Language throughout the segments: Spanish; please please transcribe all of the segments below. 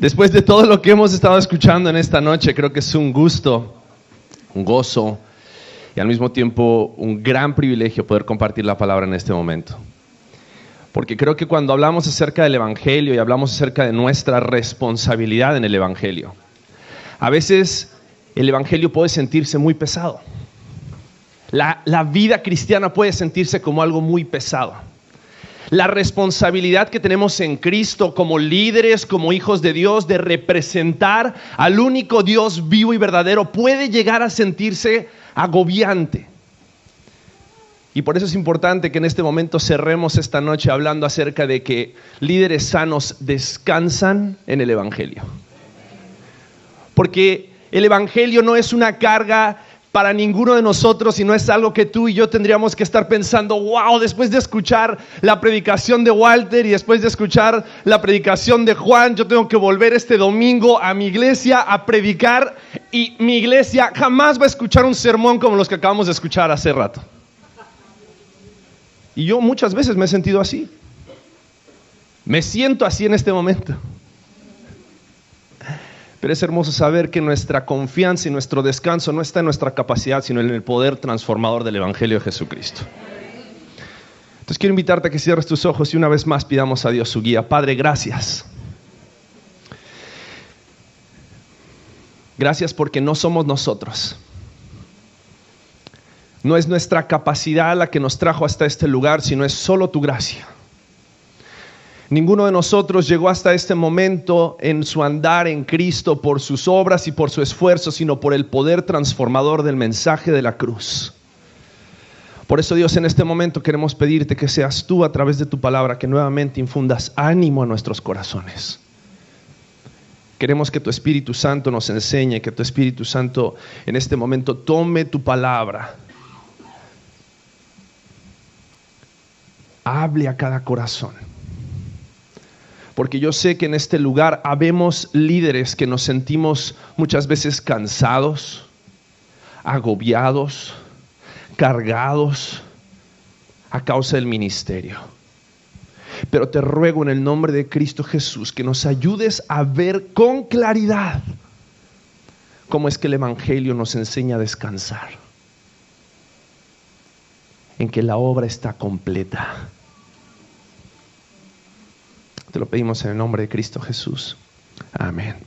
Después de todo lo que hemos estado escuchando en esta noche, creo que es un gusto, un gozo y al mismo tiempo un gran privilegio poder compartir la palabra en este momento. Porque creo que cuando hablamos acerca del Evangelio y hablamos acerca de nuestra responsabilidad en el Evangelio, a veces el Evangelio puede sentirse muy pesado. La vida cristiana puede sentirse como algo muy pesado. La responsabilidad que tenemos en Cristo como líderes, como hijos de Dios, de representar al único Dios vivo y verdadero, puede llegar a sentirse agobiante. Y por eso es importante que en este momento cerremos esta noche hablando acerca de que líderes sanos descansan en el Evangelio. Porque el Evangelio no es una carga para ninguno de nosotros, y no es algo que tú y yo tendríamos que estar pensando, wow, después de escuchar la predicación de Walter y después de escuchar la predicación de Juan, yo tengo que volver este domingo a mi iglesia a predicar, y mi iglesia jamás va a escuchar un sermón como los que acabamos de escuchar hace rato. Y yo muchas veces me he sentido así. Me siento así en este momento. Pero es hermoso saber que nuestra confianza y nuestro descanso no está en nuestra capacidad, sino en el poder transformador del Evangelio de Jesucristo. Entonces quiero invitarte a que cierres tus ojos y una vez más pidamos a Dios su guía. Padre, gracias. Gracias porque no somos nosotros. No es nuestra capacidad la que nos trajo hasta este lugar, sino es solo tu gracia. Ninguno de nosotros llegó hasta este momento en su andar en Cristo por sus obras y por su esfuerzo, sino por el poder transformador del mensaje de la cruz. Por eso, Dios, en este momento queremos pedirte que seas tú a través de tu palabra que nuevamente infundas ánimo a nuestros corazones. Queremos que tu Espíritu Santo nos enseñe, que tu Espíritu Santo en este momento tome tu palabra, hable a cada corazón. Porque yo sé que en este lugar habemos líderes que nos sentimos muchas veces cansados, agobiados, cargados a causa del ministerio. Pero te ruego en el nombre de Cristo Jesús que nos ayudes a ver con claridad cómo es que el Evangelio nos enseña a descansar, en que la obra está completa. Te lo pedimos en el nombre de Cristo Jesús. Amén.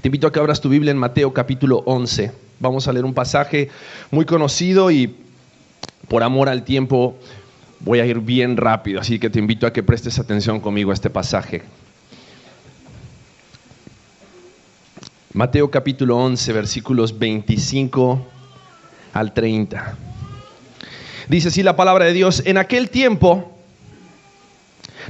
Te invito a que abras tu Biblia en Mateo capítulo 11. Vamos a leer un pasaje muy conocido y por amor al tiempo voy a ir bien rápido. Así que te invito a que prestes atención conmigo a este pasaje. Mateo capítulo 11, versículos 25 al 30. Dice así la palabra de Dios: en aquel tiempo,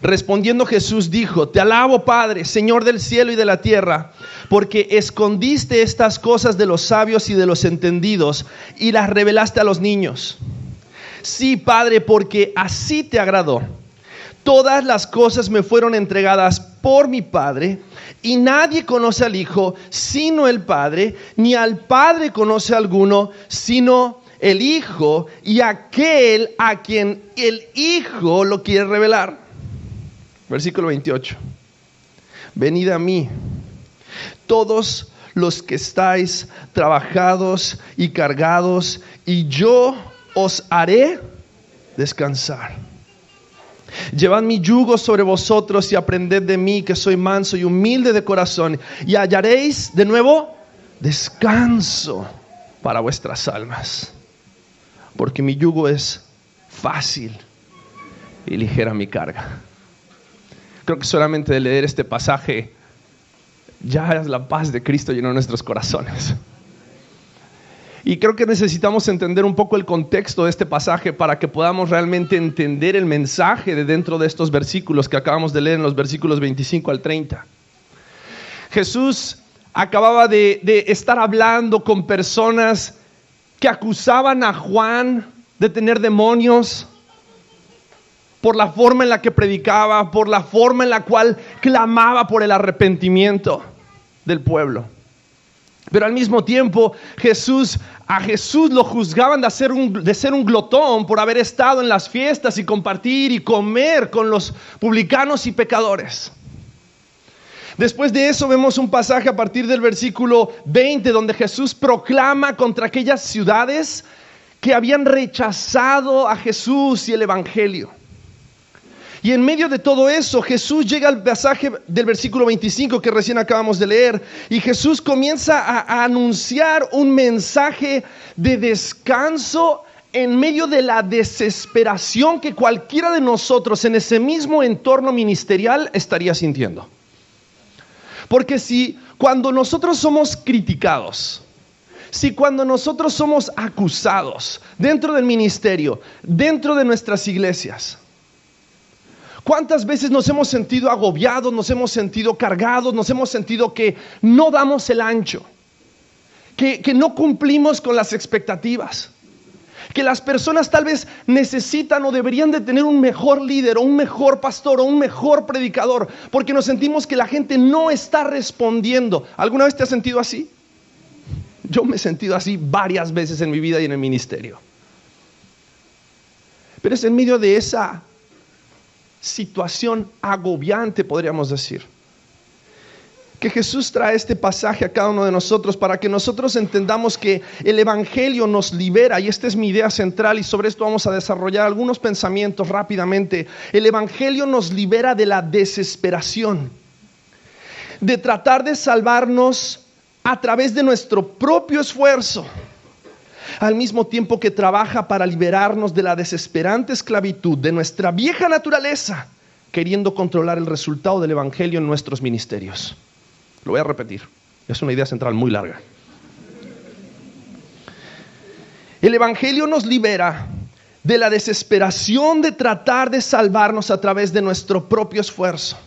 respondiendo Jesús dijo: te alabo, Padre, Señor del cielo y de la tierra, porque escondiste estas cosas de los sabios y de los entendidos y las revelaste a los niños. Sí, Padre, porque así te agradó. Todas las cosas me fueron entregadas por mi Padre, y nadie conoce al Hijo sino el Padre, ni al Padre conoce a alguno sino el Hijo, y aquel a quien el Hijo lo quiere revelar. Versículo 28. Venid a mí, todos los que estáis trabajados y cargados, y yo os haré descansar. Llevad mi yugo sobre vosotros y aprended de mí, que soy manso y humilde de corazón, y hallaréis de nuevo descanso para vuestras almas. Porque mi yugo es fácil y ligera mi carga. Creo que solamente de leer este pasaje ya la paz de Cristo llenó nuestros corazones. Y creo que necesitamos entender un poco el contexto de este pasaje para que podamos realmente entender el mensaje de dentro de estos versículos que acabamos de leer en los versículos 25 al 30. Jesús acababa de estar hablando con personas que acusaban a Juan de tener demonios, por la forma en la que predicaba, por la forma en la cual clamaba por el arrepentimiento del pueblo. Pero al mismo tiempo a Jesús lo juzgaban de ser un glotón por haber estado en las fiestas y compartir y comer con los publicanos y pecadores. Después de eso vemos un pasaje a partir del versículo 20 donde Jesús proclama contra aquellas ciudades que habían rechazado a Jesús y el evangelio. Y en medio de todo eso, Jesús llega al pasaje del versículo 25 que recién acabamos de leer, y Jesús comienza a anunciar un mensaje de descanso en medio de la desesperación que cualquiera de nosotros en ese mismo entorno ministerial estaría sintiendo. Porque si cuando nosotros somos criticados, si cuando nosotros somos acusados dentro del ministerio, dentro de nuestras iglesias, ¿cuántas veces nos hemos sentido agobiados, nos hemos sentido cargados, nos hemos sentido que no damos el ancho, que no cumplimos con las expectativas? Que las personas tal vez necesitan o deberían de tener un mejor líder o un mejor pastor o un mejor predicador, porque nos sentimos que la gente no está respondiendo. ¿Alguna vez te has sentido así? Yo me he sentido así varias veces en mi vida y en el ministerio. Pero es en medio de esa situación agobiante, podríamos decir, que Jesús trae este pasaje a cada uno de nosotros para que nosotros entendamos que el evangelio nos libera, y esta es mi idea central, y sobre esto vamos a desarrollar algunos pensamientos rápidamente. El evangelio nos libera de la desesperación, de tratar de salvarnos a través de nuestro propio esfuerzo, al mismo tiempo que trabaja para liberarnos de la desesperante esclavitud de nuestra vieja naturaleza, queriendo controlar el resultado del evangelio en nuestros ministerios. Lo voy a repetir, es una idea central muy larga. El evangelio nos libera de la desesperación de tratar de salvarnos a través de nuestro propio esfuerzo,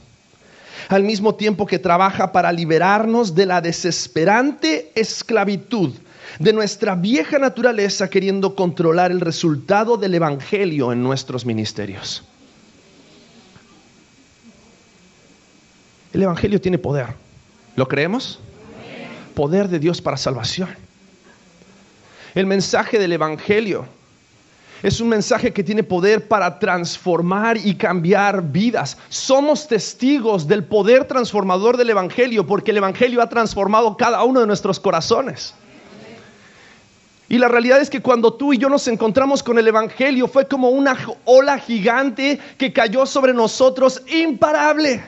al mismo tiempo que trabaja para liberarnos de la desesperante esclavitud de nuestra vieja naturaleza, queriendo controlar el resultado del evangelio en nuestros ministerios. El evangelio tiene poder. ¿Lo creemos? Poder de Dios para salvación. El mensaje del evangelio es un mensaje que tiene poder para transformar y cambiar vidas. Somos testigos del poder transformador del evangelio, porque el evangelio ha transformado cada uno de nuestros corazones. Y la realidad es que cuando tú y yo nos encontramos con el evangelio, fue como una ola gigante que cayó sobre nosotros, imparable,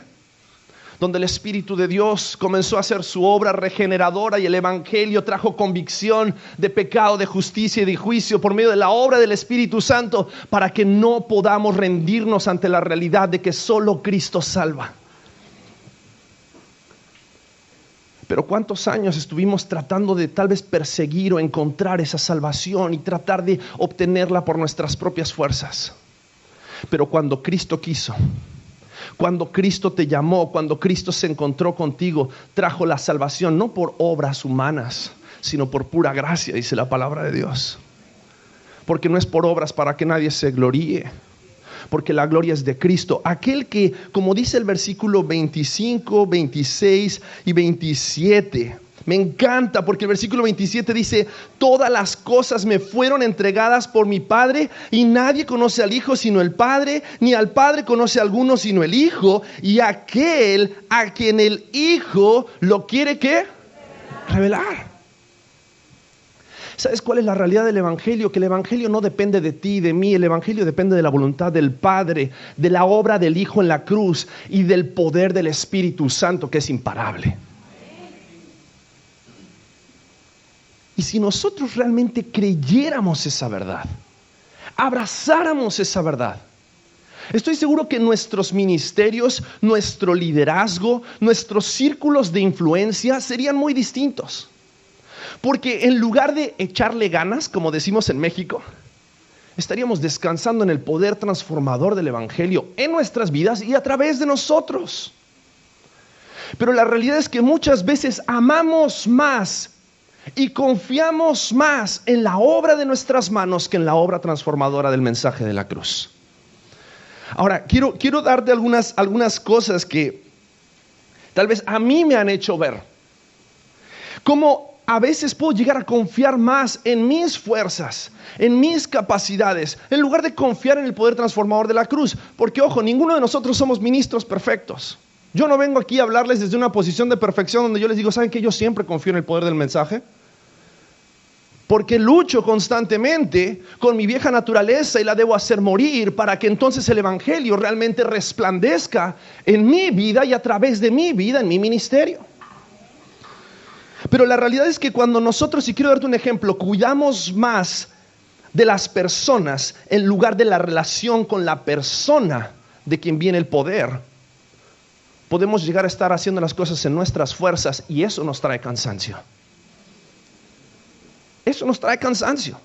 donde el Espíritu de Dios comenzó a hacer su obra regeneradora, y el evangelio trajo convicción de pecado, de justicia y de juicio por medio de la obra del Espíritu Santo, para que no podamos rendirnos ante la realidad de que solo Cristo salva. Pero ¿cuántos años estuvimos tratando de tal vez perseguir o encontrar esa salvación y tratar de obtenerla por nuestras propias fuerzas? Pero cuando Cristo quiso, cuando Cristo te llamó, cuando Cristo se encontró contigo, trajo la salvación no por obras humanas, sino por pura gracia, dice la palabra de Dios. Porque no es por obras para que nadie se gloríe, porque la gloria es de Cristo, aquel que, como dice el versículo 25, 26 y 27, me encanta, porque el versículo 27 dice: todas las cosas me fueron entregadas por mi Padre, y nadie conoce al Hijo sino el Padre, ni al Padre conoce a alguno sino el Hijo, y aquel a quien el Hijo lo quiere, ¿qué? Revelar. ¿Sabes cuál es la realidad del evangelio? Que el evangelio no depende de ti y de mí. El evangelio depende de la voluntad del Padre, de la obra del Hijo en la cruz y del poder del Espíritu Santo, que es imparable. Y si nosotros realmente creyéramos esa verdad, abrazáramos esa verdad, estoy seguro que nuestros ministerios, nuestro liderazgo, nuestros círculos de influencia serían muy distintos. Porque en lugar de echarle ganas, como decimos en México, estaríamos descansando en el poder transformador del evangelio en nuestras vidas y a través de nosotros. Pero la realidad es que muchas veces amamos más y confiamos más en la obra de nuestras manos que en la obra transformadora del mensaje de la cruz. Ahora, quiero darte algunas cosas que tal vez a mí me han hecho ver cómo a veces puedo llegar a confiar más en mis fuerzas, en mis capacidades, en lugar de confiar en el poder transformador de la cruz. Porque, ojo, ninguno de nosotros somos ministros perfectos. Yo no vengo aquí a hablarles desde una posición de perfección donde yo les digo, ¿saben qué? Yo siempre confío en el poder del mensaje. Porque lucho constantemente con mi vieja naturaleza y la debo hacer morir para que entonces el evangelio realmente resplandezca en mi vida y a través de mi vida, en mi ministerio. Pero la realidad es que cuando nosotros, y quiero darte un ejemplo, cuidamos más de las personas en lugar de la relación con la persona de quien viene el poder, podemos llegar a estar haciendo las cosas en nuestras fuerzas y eso nos trae cansancio. Eso nos trae cansancio.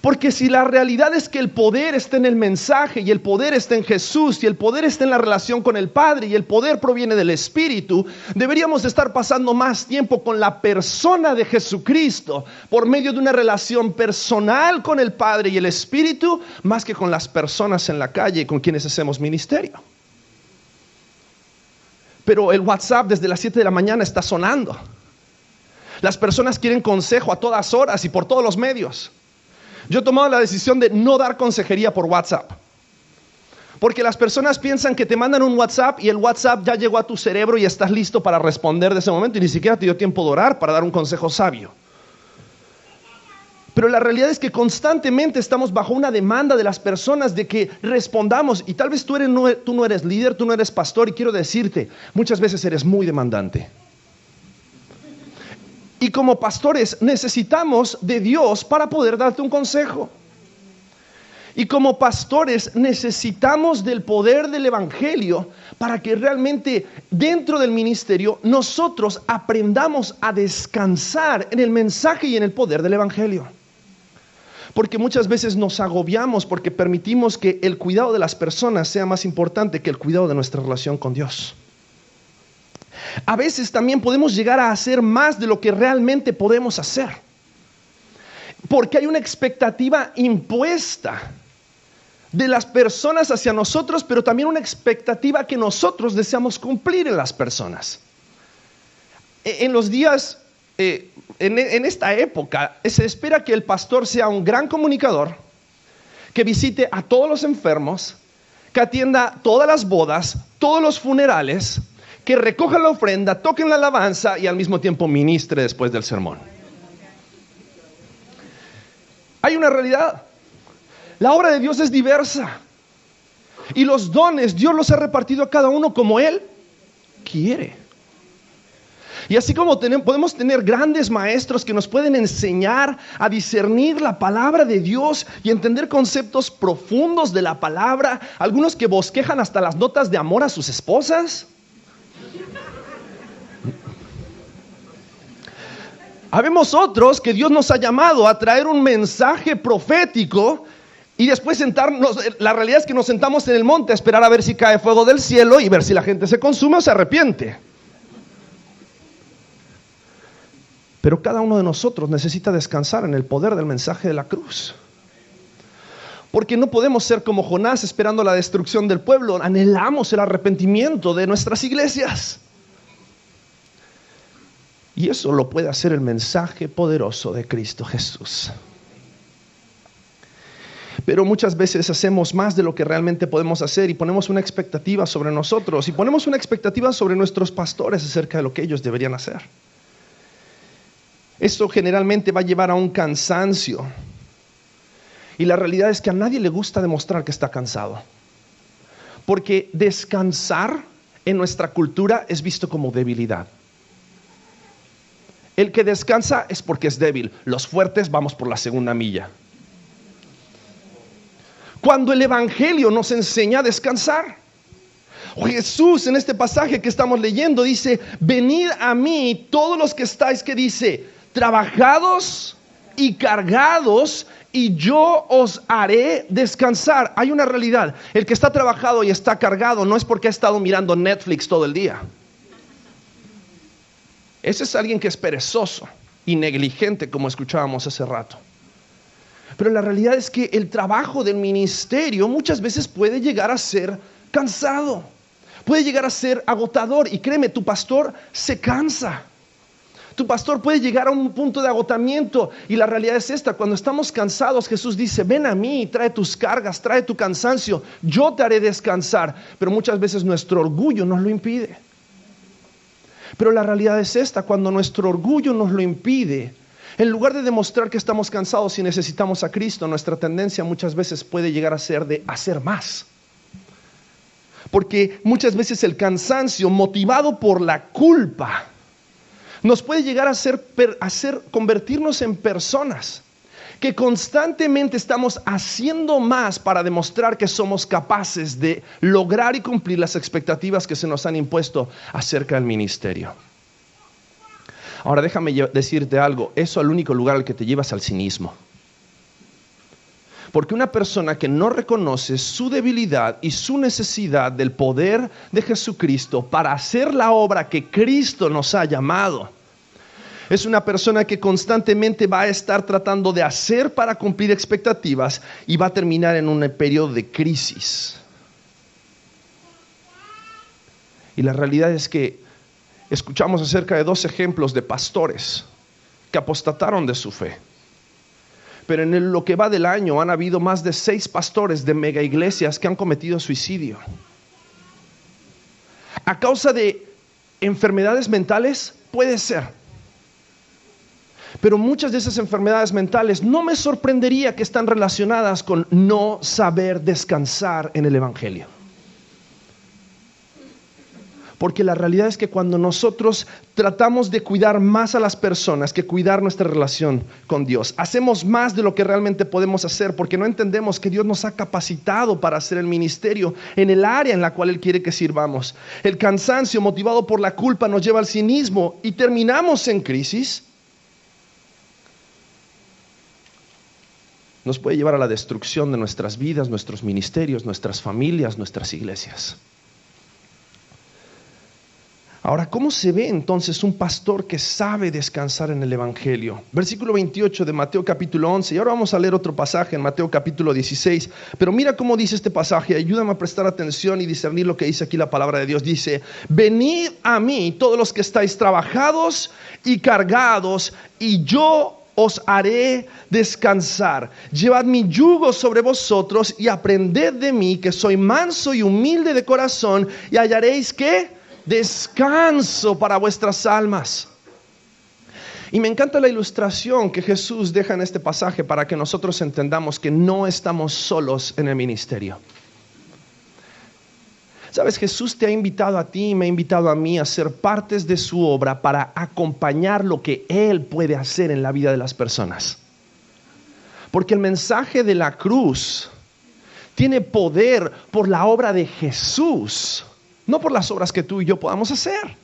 Porque si la realidad es que el poder está en el mensaje y el poder está en Jesús y el poder está en la relación con el Padre y el poder proviene del Espíritu, deberíamos estar pasando más tiempo con la persona de Jesucristo por medio de una relación personal con el Padre y el Espíritu, más que con las personas en la calle con quienes hacemos ministerio. Pero el WhatsApp desde las 7 de la mañana está sonando. Las personas quieren consejo a todas horas y por todos los medios. Yo he tomado la decisión de no dar consejería por WhatsApp. Porque las personas piensan que te mandan un WhatsApp y el WhatsApp ya llegó a tu cerebro y estás listo para responder de ese momento y ni siquiera te dio tiempo de orar para dar un consejo sabio. Pero la realidad es que constantemente estamos bajo una demanda de las personas de que respondamos. Y tal vez tú no eres líder, tú no eres pastor y quiero decirte, muchas veces eres muy demandante. Y como pastores necesitamos de Dios para poder darte un consejo. Y como pastores necesitamos del poder del evangelio para que realmente dentro del ministerio nosotros aprendamos a descansar en el mensaje y en el poder del evangelio. Porque muchas veces nos agobiamos porque permitimos que el cuidado de las personas sea más importante que el cuidado de nuestra relación con Dios. A veces también podemos llegar a hacer más de lo que realmente podemos hacer. Porque hay una expectativa impuesta de las personas hacia nosotros, pero también una expectativa que nosotros deseamos cumplir en las personas. En los días, en esta época, se espera que el pastor sea un gran comunicador, que visite a todos los enfermos, que atienda todas las bodas, todos los funerales, que recoja la ofrenda, toquen la alabanza y al mismo tiempo ministre después del sermón. Hay una realidad. La obra de Dios es diversa. Y los dones Dios los ha repartido a cada uno como Él quiere. Y así como podemos tener grandes maestros que nos pueden enseñar a discernir la palabra de Dios y entender conceptos profundos de la palabra, algunos que bosquejan hasta las notas de amor a sus esposas. Habemos otros que Dios nos ha llamado a traer un mensaje profético y después sentarnos. La realidad es que nos sentamos en el monte a esperar a ver si cae fuego del cielo y ver si la gente se consume o se arrepiente. Pero cada uno de nosotros necesita descansar en el poder del mensaje de la cruz. Porque no podemos ser como Jonás esperando la destrucción del pueblo. Anhelamos el arrepentimiento de nuestras iglesias. Y eso lo puede hacer el mensaje poderoso de Cristo Jesús. Pero muchas veces hacemos más de lo que realmente podemos hacer y ponemos una expectativa sobre nosotros y ponemos una expectativa sobre nuestros pastores acerca de lo que ellos deberían hacer. Esto generalmente va a llevar a un cansancio. Y la realidad es que a nadie le gusta demostrar que está cansado. Porque descansar en nuestra cultura es visto como debilidad. El que descansa es porque es débil. Los fuertes vamos por la segunda milla. Cuando el evangelio nos enseña a descansar. Jesús en este pasaje que estamos leyendo dice, venid a mí todos los que estáis, que dice, trabajados y cargados y yo os haré descansar. Hay una realidad. El que está trabajado y está cargado no es porque ha estado mirando Netflix todo el día. Ese es alguien que es perezoso y negligente, como escuchábamos hace rato. Pero la realidad es que el trabajo del ministerio muchas veces puede llegar a ser cansado, puede llegar a ser agotador. Y créeme, tu pastor se cansa. Tu pastor puede llegar a un punto de agotamiento y la realidad es esta: cuando estamos cansados, Jesús dice: ven a mí, trae tus cargas, trae tu cansancio, yo te haré descansar. Pero muchas veces nuestro orgullo nos lo impide. Pero la realidad es esta: cuando nuestro orgullo nos lo impide, en lugar de demostrar que estamos cansados y necesitamos a Cristo, nuestra tendencia muchas veces puede llegar a ser de hacer más. Porque muchas veces el cansancio, motivado por la culpa, nos puede llegar a hacer convertirnos en personas que constantemente estamos haciendo más para demostrar que somos capaces de lograr y cumplir las expectativas que se nos han impuesto acerca del ministerio. Ahora déjame decirte algo: eso al único lugar al que te llevas al cinismo. Porque una persona que no reconoce su debilidad y su necesidad del poder de Jesucristo para hacer la obra que Cristo nos ha llamado, es una persona que constantemente va a estar tratando de hacer para cumplir expectativas y va a terminar en un periodo de crisis. Y la realidad es que escuchamos acerca de 2 ejemplos de pastores que apostataron de su fe. Pero en lo que va del año han habido más de 6 pastores de mega iglesias que han cometido suicidio. ¿A causa de enfermedades mentales? Puede ser. Pero muchas de esas enfermedades mentales no me sorprendería que están relacionadas con no saber descansar en el Evangelio. Porque la realidad es que cuando nosotros tratamos de cuidar más a las personas que cuidar nuestra relación con Dios, hacemos más de lo que realmente podemos hacer, porque no entendemos que Dios nos ha capacitado para hacer el ministerio en el área en la cual Él quiere que sirvamos. El cansancio motivado por la culpa nos lleva al cinismo y terminamos en crisis. Nos puede llevar a la destrucción de nuestras vidas, nuestros ministerios, nuestras familias, nuestras iglesias. Ahora, ¿cómo se ve entonces un pastor que sabe descansar en el Evangelio? Versículo 28 de Mateo capítulo 11. Y ahora vamos a leer otro pasaje en Mateo capítulo 16. Pero mira cómo dice este pasaje. Ayúdame a prestar atención y discernir lo que dice aquí la palabra de Dios. Dice: venid a mí todos los que estáis trabajados y cargados, y yo os haré descansar. Llevad mi yugo sobre vosotros y aprended de mí, que soy manso y humilde de corazón, y hallaréis ¿qué? Descanso para vuestras almas. Y me encanta la ilustración que Jesús deja en este pasaje para que nosotros entendamos que no estamos solos en el ministerio. Sabes, Jesús te ha invitado a ti y me ha invitado a mí a ser partes de su obra para acompañar lo que Él puede hacer en la vida de las personas. Porque el mensaje de la cruz tiene poder por la obra de Jesús, no por las obras que tú y yo podamos hacer.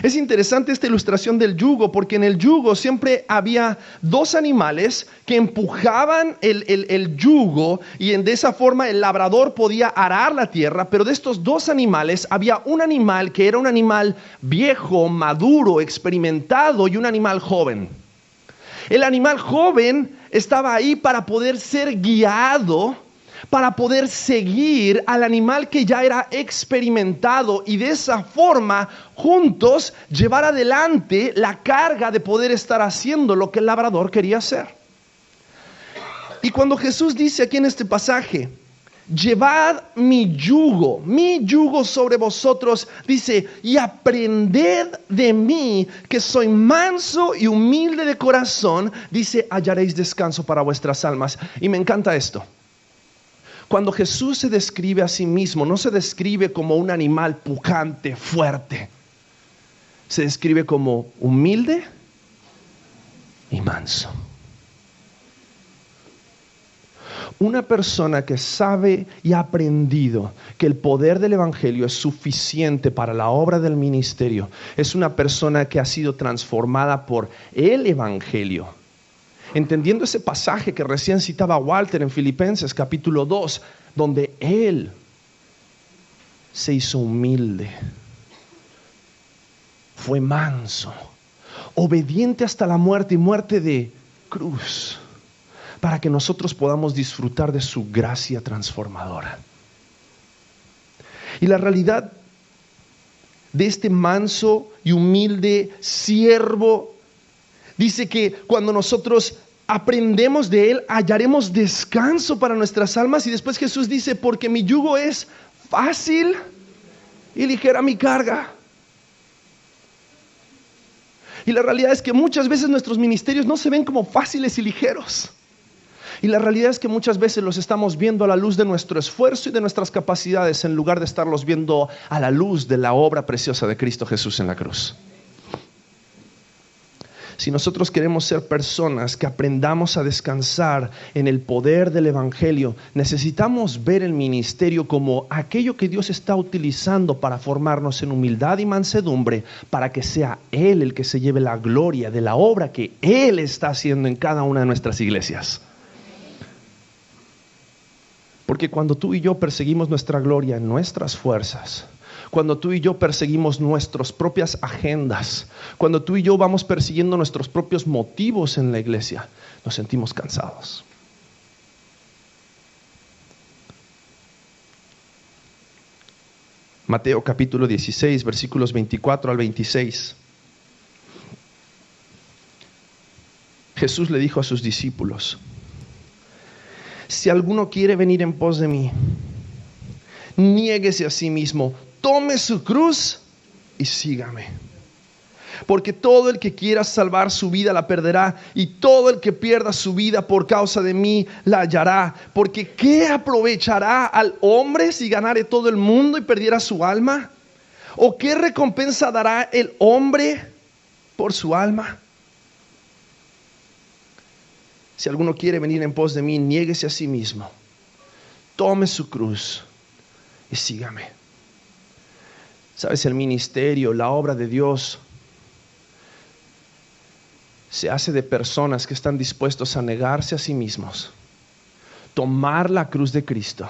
Es interesante esta ilustración del yugo, porque en el yugo siempre había 2 animales que empujaban el yugo, y de esa forma el labrador podía arar la tierra. Pero de estos 2 animales había un animal que era un animal viejo, maduro, experimentado, y un animal joven. El animal joven estaba ahí para poder ser guiado, para poder seguir al animal que ya era experimentado, y de esa forma juntos llevar adelante la carga de poder estar haciendo lo que el labrador quería hacer. Y cuando Jesús dice aquí en este pasaje: llevad mi yugo sobre vosotros, dice: y aprended de mí, que soy manso y humilde de corazón, dice: hallaréis descanso para vuestras almas. Y me encanta esto. Cuando Jesús se describe a sí mismo, no se describe como un animal pujante, fuerte. Se describe como humilde y manso. Una persona que sabe y ha aprendido que el poder del Evangelio es suficiente para la obra del ministerio, es una persona que ha sido transformada por el Evangelio. Entendiendo ese pasaje que recién citaba Walter en Filipenses capítulo 2, donde él se hizo humilde, fue manso, obediente hasta la muerte, y muerte de cruz, para que nosotros podamos disfrutar de su gracia transformadora. Y la realidad de este manso y humilde siervo. Dice que cuando nosotros aprendemos de Él, hallaremos descanso para nuestras almas. Y después Jesús dice, porque mi yugo es fácil y ligera mi carga. Y la realidad es que muchas veces nuestros ministerios no se ven como fáciles y ligeros. Y la realidad es que muchas veces los estamos viendo a la luz de nuestro esfuerzo y de nuestras capacidades, en lugar de estarlos viendo a la luz de la obra preciosa de Cristo Jesús en la cruz. Si nosotros queremos ser personas que aprendamos a descansar en el poder del Evangelio, necesitamos ver el ministerio como aquello que Dios está utilizando para formarnos en humildad y mansedumbre, para que sea Él el que se lleve la gloria de la obra que Él está haciendo en cada una de nuestras iglesias. Porque cuando tú y yo perseguimos nuestra gloria en nuestras fuerzas, cuando tú y yo perseguimos nuestras propias agendas, cuando tú y yo vamos persiguiendo nuestros propios motivos en la iglesia, nos sentimos cansados. Mateo capítulo 16, versículos 24 al 26. Jesús le dijo a sus discípulos: si alguno quiere venir en pos de mí, niéguese a sí mismo, tome su cruz y sígame. Porque todo el que quiera salvar su vida la perderá, y todo el que pierda su vida por causa de mí la hallará. Porque ¿qué aprovechará al hombre si ganare todo el mundo y perdiera su alma? ¿O qué recompensa dará el hombre por su alma? Si alguno quiere venir en pos de mí, niéguese a sí mismo, tome su cruz y sígame. Sabes, el ministerio, la obra de Dios se hace de personas que están dispuestos a negarse a sí mismos, tomar la cruz de Cristo,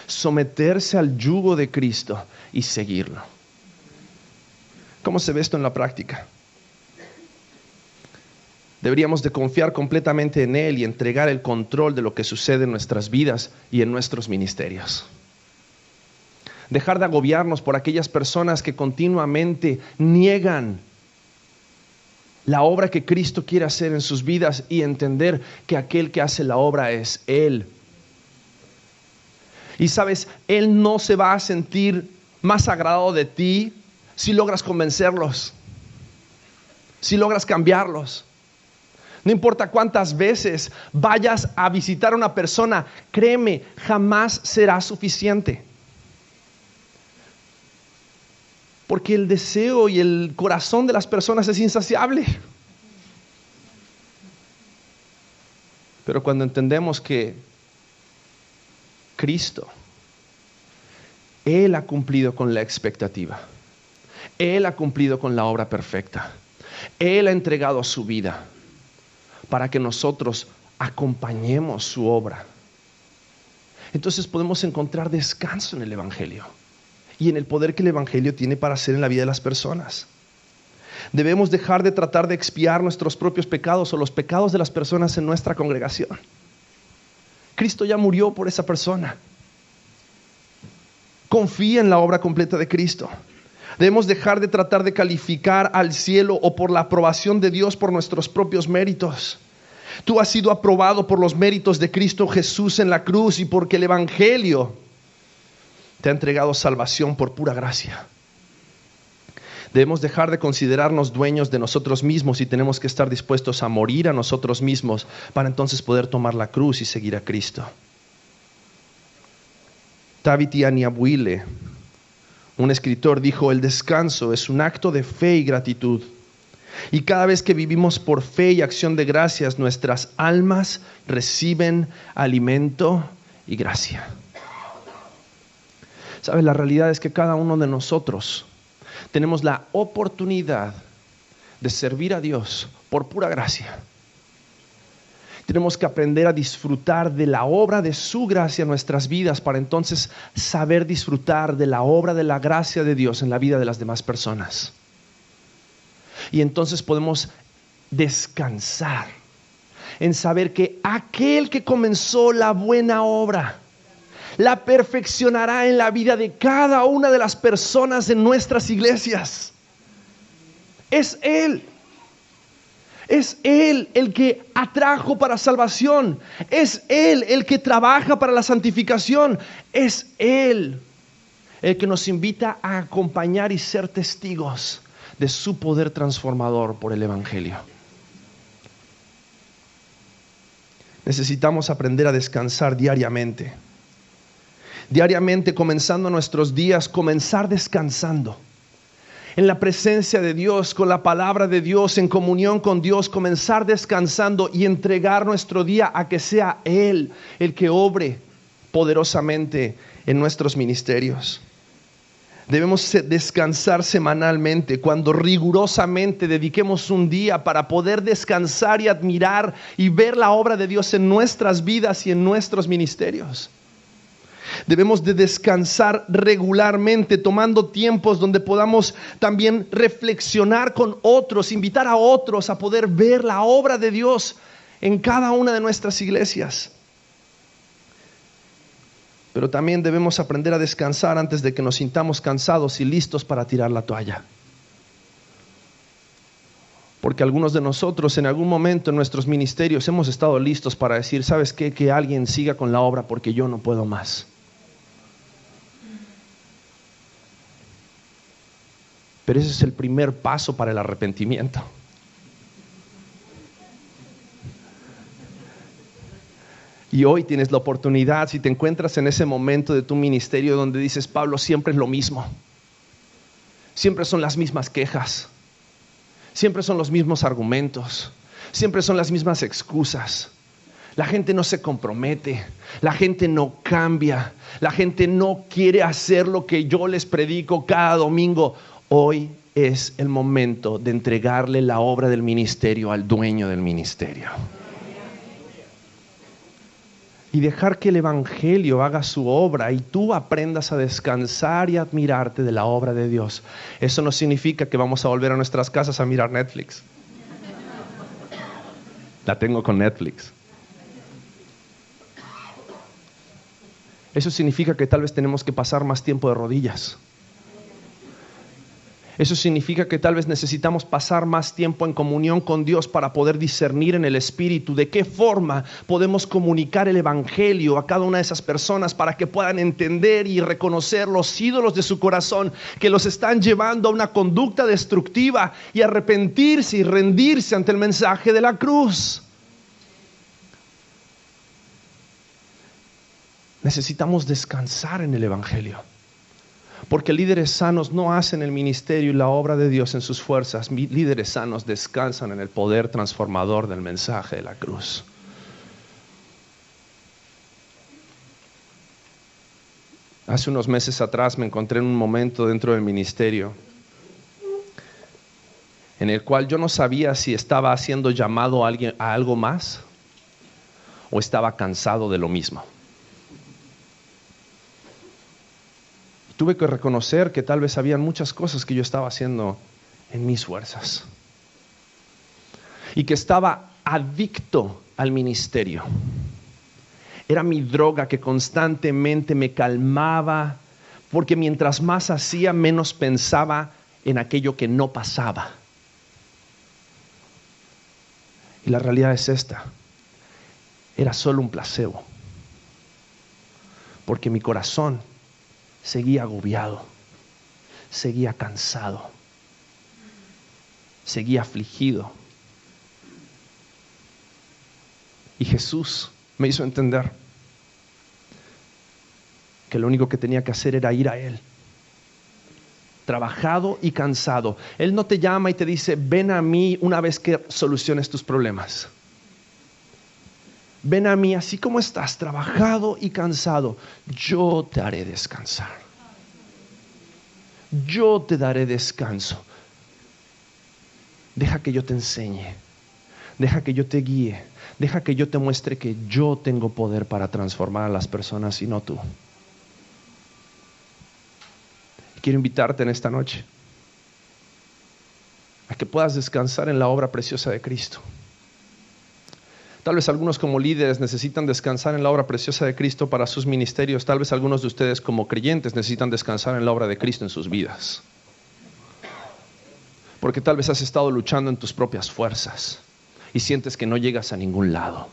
someterse al yugo de Cristo y seguirlo. ¿Cómo se ve esto en la práctica? Deberíamos de confiar completamente en Él y entregar el control de lo que sucede en nuestras vidas y en nuestros ministerios. Dejar de agobiarnos por aquellas personas que continuamente niegan la obra que Cristo quiere hacer en sus vidas y entender que aquel que hace la obra es Él. Y sabes, Él no se va a sentir más agradado de ti si logras convencerlos, si logras cambiarlos. No importa cuántas veces vayas a visitar a una persona, créeme, jamás será suficiente. Porque el deseo y el corazón de las personas es insaciable. Pero cuando entendemos que Cristo, Él ha cumplido con la expectativa, Él ha cumplido con la obra perfecta, Él ha entregado su vida para que nosotros acompañemos su obra, entonces podemos encontrar descanso en el Evangelio y en el poder que el Evangelio tiene para hacer en la vida de las personas. Debemos dejar de tratar de expiar nuestros propios pecados o los pecados de las personas en nuestra congregación. Cristo ya murió por esa persona. Confía en la obra completa de Cristo. Debemos dejar de tratar de calificar al cielo o por la aprobación de Dios por nuestros propios méritos. Tú has sido aprobado por los méritos de Cristo Jesús en la cruz y porque el Evangelio te ha entregado salvación por pura gracia. Debemos dejar de considerarnos dueños de nosotros mismos y tenemos que estar dispuestos a morir a nosotros mismos para entonces poder tomar la cruz y seguir a Cristo. David Aniabuile, un escritor, dijo: el descanso es un acto de fe y gratitud. Y cada vez que vivimos por fe y acción de gracias, nuestras almas reciben alimento y gracia. ¿Sabes? La realidad es que cada uno de nosotros tenemos la oportunidad de servir a Dios por pura gracia. Tenemos que aprender a disfrutar de la obra de su gracia en nuestras vidas para entonces saber disfrutar de la obra de la gracia de Dios en la vida de las demás personas. Y entonces podemos descansar en saber que aquel que comenzó la buena obra la perfeccionará en la vida de cada una de las personas en nuestras iglesias. Es Él. Es Él el que atrajo para salvación. Es Él el que trabaja para la santificación. Es Él el que nos invita a acompañar y ser testigos de su poder transformador por el Evangelio. Necesitamos aprender a descansar diariamente. Diariamente, comenzando nuestros días, comenzar descansando. En la presencia de Dios, con la palabra de Dios, en comunión con Dios, comenzar descansando y entregar nuestro día a que sea Él el que obre poderosamente en nuestros ministerios. Debemos descansar semanalmente, cuando rigurosamente dediquemos un día para poder descansar y admirar y ver la obra de Dios en nuestras vidas y en nuestros ministerios. Debemos de descansar regularmente, tomando tiempos donde podamos también reflexionar con otros, invitar a otros a poder ver la obra de Dios en cada una de nuestras iglesias. Pero también debemos aprender a descansar antes de que nos sintamos cansados y listos para tirar la toalla. Porque algunos de nosotros en algún momento en nuestros ministerios hemos estado listos para decir, ¿sabes qué? Que alguien siga con la obra porque yo no puedo más. Pero ese es el primer paso para el arrepentimiento. Y hoy tienes la oportunidad, si te encuentras en ese momento de tu ministerio donde dices, Pablo, siempre es lo mismo. Siempre son las mismas quejas. Siempre son los mismos argumentos. Siempre son las mismas excusas. La gente no se compromete. La gente no cambia. La gente no quiere hacer lo que yo les predico cada domingo. Hoy es el momento de entregarle la obra del ministerio al dueño del ministerio. Y dejar que el Evangelio haga su obra y tú aprendas a descansar y admirarte de la obra de Dios. Eso no significa que vamos a volver a nuestras casas a mirar Netflix. La tengo con Netflix. Eso significa que tal vez tenemos que pasar más tiempo de rodillas. Eso significa que tal vez necesitamos pasar más tiempo en comunión con Dios para poder discernir en el Espíritu de qué forma podemos comunicar el Evangelio a cada una de esas personas para que puedan entender y reconocer los ídolos de su corazón que los están llevando a una conducta destructiva y arrepentirse y rendirse ante el mensaje de la cruz. Necesitamos descansar en el Evangelio. Porque líderes sanos no hacen el ministerio y la obra de Dios en sus fuerzas. Líderes sanos descansan en el poder transformador del mensaje de la cruz. Hace unos meses atrás me encontré en un momento dentro del ministerio en el cual yo no sabía si estaba haciendo llamado a algo más o estaba cansado de lo mismo. Tuve que reconocer que tal vez había muchas cosas que yo estaba haciendo en mis fuerzas. Y que estaba adicto al ministerio. Era mi droga que constantemente me calmaba, porque mientras más hacía, menos pensaba en aquello que no pasaba. Y la realidad es esta. Era solo un placebo. Porque mi corazón seguía agobiado, seguía cansado, seguía afligido. Y Jesús me hizo entender que lo único que tenía que hacer era ir a Él, trabajado y cansado. Él no te llama y te dice, ven a mí una vez que soluciones tus problemas. Ven a mí así como estás, trabajado y cansado. Yo te haré descansar. Yo te daré descanso. Deja que yo te enseñe. Deja que yo te guíe. Deja que yo te muestre que yo tengo poder para transformar a las personas y no tú. Quiero invitarte en esta noche a que puedas descansar en la obra preciosa de Cristo. Tal vez algunos como líderes necesitan descansar en la obra preciosa de Cristo para sus ministerios. Tal vez algunos de ustedes como creyentes necesitan descansar en la obra de Cristo en sus vidas. Porque tal vez has estado luchando en tus propias fuerzas y sientes que no llegas a ningún lado.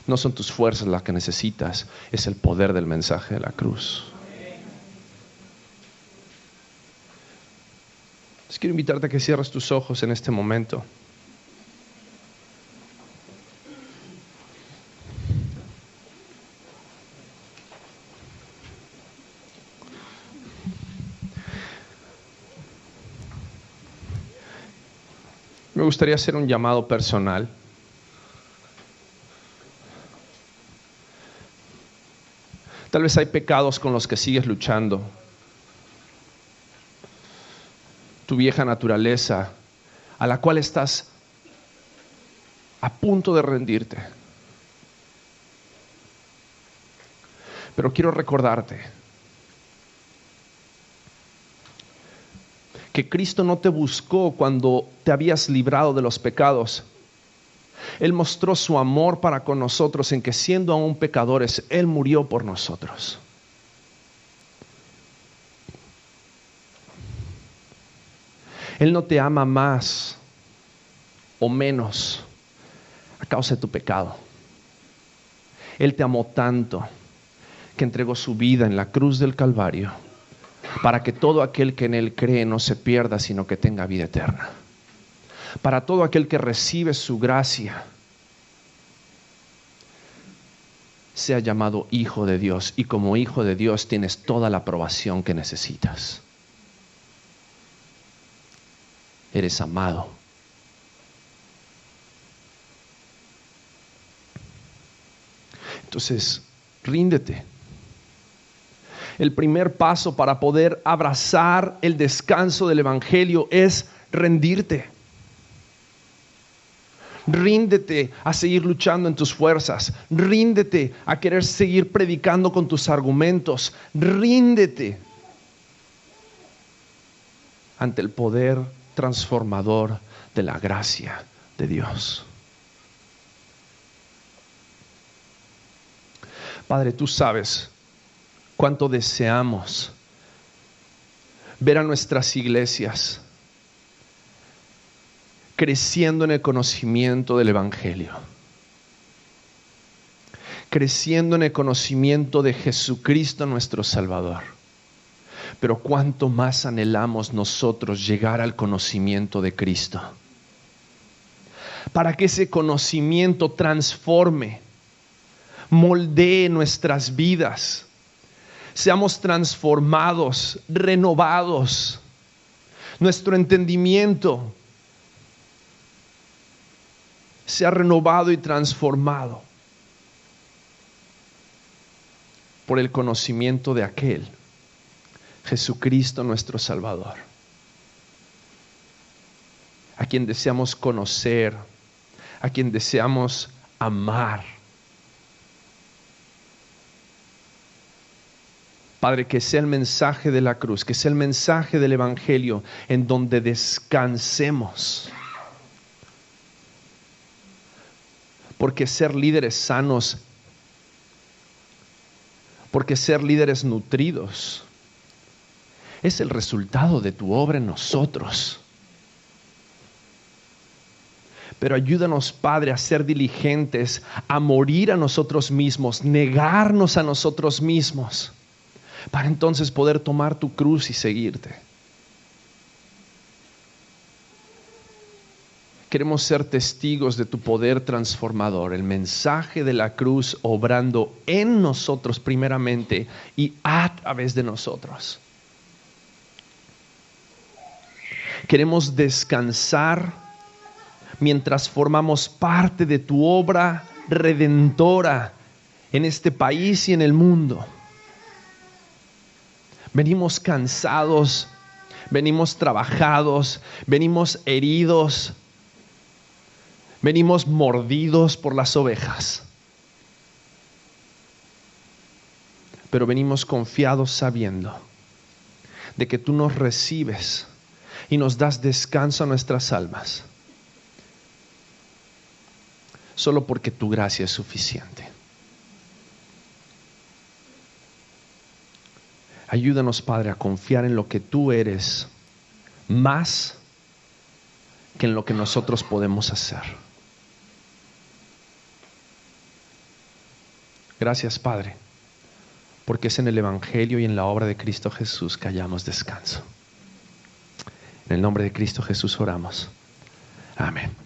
No son tus fuerzas las que necesitas, es el poder del mensaje de la cruz. Quiero invitarte a que cierres tus ojos en este momento. Me gustaría hacer un llamado personal. Tal vez hay pecados con los que sigues luchando. Tu vieja naturaleza, a la cual estás a punto de rendirte. Pero quiero recordarte que Cristo no te buscó cuando te habías librado de los pecados. Él mostró su amor para con nosotros en que siendo aún pecadores, Él murió por nosotros. Él no te ama más o menos a causa de tu pecado. Él te amó tanto que entregó su vida en la cruz del Calvario para que todo aquel que en Él cree no se pierda, sino que tenga vida eterna. Para todo aquel que recibe su gracia, sea llamado hijo de Dios, y como hijo de Dios tienes toda la aprobación que necesitas. Eres amado. Entonces, ríndete. El primer paso para poder abrazar el descanso del Evangelio es rendirte. Ríndete a seguir luchando en tus fuerzas. Ríndete a querer seguir predicando con tus argumentos. Ríndete ante el poder transformador de la gracia de Dios. Padre, tú sabes cuánto deseamos ver a nuestras iglesias creciendo en el conocimiento del Evangelio, creciendo en el conocimiento de Jesucristo nuestro Salvador. Pero cuánto más anhelamos nosotros llegar al conocimiento de Cristo, para que ese conocimiento transforme, moldee nuestras vidas, seamos transformados, renovados, nuestro entendimiento sea renovado y transformado por el conocimiento de aquel Jesucristo nuestro Salvador, a quien deseamos conocer, a quien deseamos amar. Padre, que sea el mensaje de la cruz, que sea el mensaje del Evangelio en donde descansemos. Porque ser líderes sanos, porque ser líderes nutridos, es el resultado de tu obra en nosotros. Pero ayúdanos, Padre, a ser diligentes, a morir a nosotros mismos, negarnos a nosotros mismos, para entonces poder tomar tu cruz y seguirte. Queremos ser testigos de tu poder transformador, el mensaje de la cruz obrando en nosotros primeramente y a través de nosotros. Queremos descansar mientras formamos parte de tu obra redentora en este país y en el mundo. Venimos cansados, venimos trabajados, venimos heridos, venimos mordidos por las ovejas. Pero venimos confiados sabiendo de que tú nos recibes y nos das descanso a nuestras almas. solo porque tu gracia es suficiente. Ayúdanos, Padre, a confiar en lo que tú eres más que en lo que nosotros podemos hacer. Gracias, Padre, porque es en el Evangelio y en la obra de Cristo Jesús que hallamos descanso. En el nombre de Cristo Jesús oramos. Amén.